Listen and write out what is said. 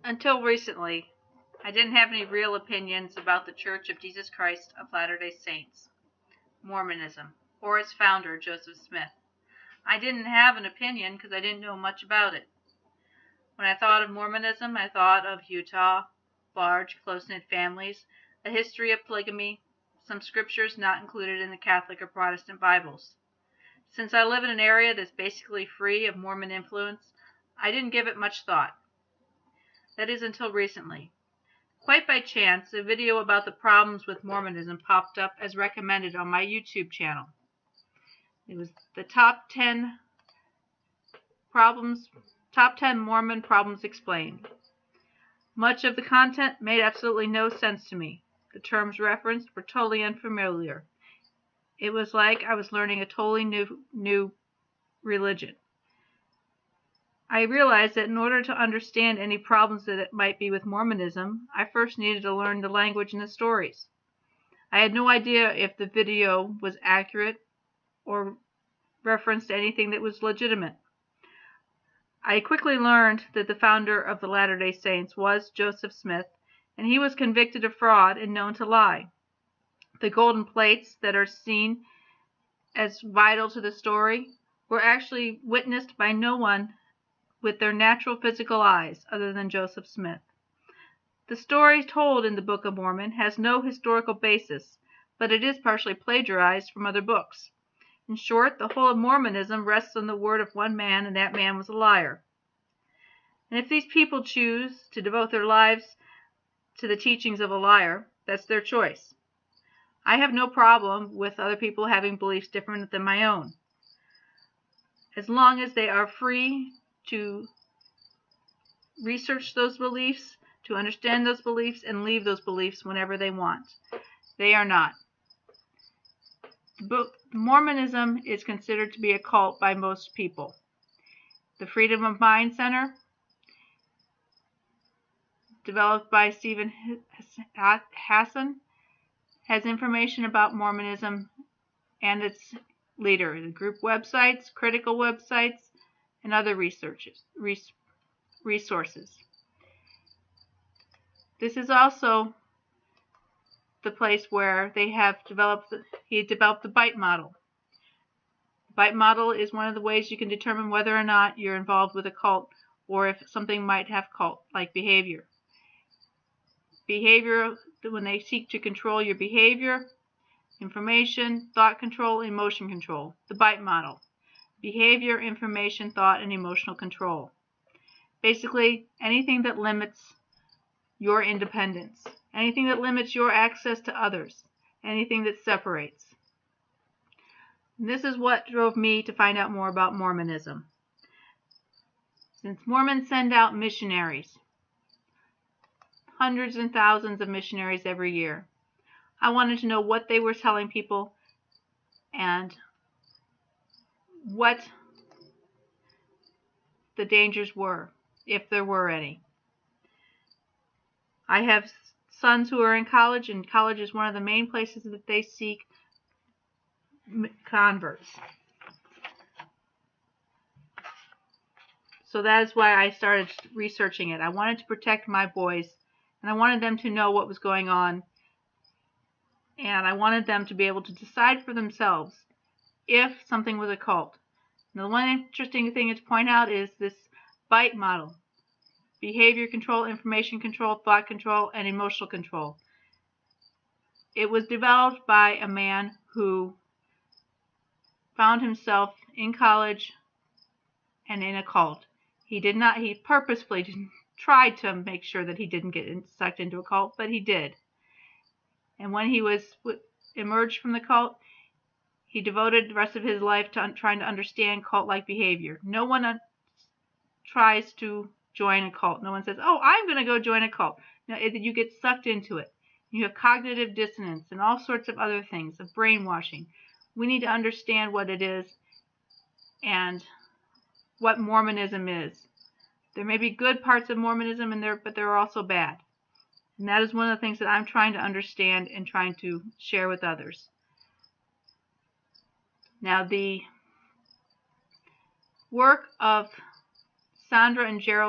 Until recently, I didn't have any real opinions about the Church of Jesus Christ of Latter-day Saints, Mormonism, or its founder, Joseph Smith. I didn't have an opinion because I didn't know much about it. When I thought of Mormonism, I thought of Utah, large, close-knit families, a history of polygamy, some scriptures not included in the Catholic or Protestant Bibles. Since I live in an area that's basically free of Mormon influence, I didn't give it much thought. That is until recently. Quite by chance, a video about the problems with Mormonism popped up as recommended on my YouTube channel. It was the top 10 Mormon problems explained. Much of the content made absolutely no sense to me. The terms referenced were totally unfamiliar. It was like I was learning a totally new religion. I realized that in order to understand any problems that it might be with Mormonism, I first needed to learn the language and the stories. I had no idea if the video was accurate or referenced anything that was legitimate. I quickly learned that the founder of the Latter-day Saints was Joseph Smith, and he was convicted of fraud and known to lie. The golden plates that are seen as vital to the story were actually witnessed by no one with their natural physical eyes other than Joseph Smith. The story told in the Book of Mormon has no historical basis, but it is partially plagiarized from other books. In short, the whole of Mormonism rests on the word of one man, and that man was a liar. And if these people choose to devote their lives to the teachings of a liar, that's their choice. I have no problem with other people having beliefs different than my own, as long as they are free to research those beliefs, to understand those beliefs, and leave those beliefs whenever they want. They are not. Mormonism is considered to be a cult by most people. The Freedom of Mind Center, developed by Stephen Hassan, has information about Mormonism and its leader, the group websites, critical websites, and other resources. This is also the place where he developed the bite model. The bite model is one of the ways you can determine whether or not you're involved with a cult or if something might have cult-like behavior. When they seek to control your behavior, information, thought control, emotion control. The bite model. Behavior, information, thought, and emotional control. Basically, anything that limits your independence. Anything that limits your access to others. Anything that separates. And this is what drove me to find out more about Mormonism. Since Mormons send out missionaries, hundreds and thousands of missionaries every year, I wanted to know what they were telling people and what the dangers were, if there were any. I have sons who are in college, and college is one of the main places that they seek converts. So that is why I started researching it. I wanted to protect my boys, and I wanted them to know what was going on, and I wanted them to be able to decide for themselves if something was a cult. Now, the one interesting thing to point out is this bite model. Behavior control, information control, thought control, and emotional control. It was developed by a man who found himself in college and in a cult. He purposefully tried to make sure that he didn't get sucked into a cult, but he did. And when he was emerged from the cult, he devoted the rest of his life to trying to understand cult-like behavior. No one tries to join a cult. No one says, oh, I'm going to go join a cult. No, you get sucked into it. You have cognitive dissonance and all sorts of other things, of brainwashing. We need to understand what it is and what Mormonism is. There may be good parts of Mormonism in there, but there are also bad. And that is one of the things that I'm trying to understand and trying to share with others. Now, the work of Sandra and Gerald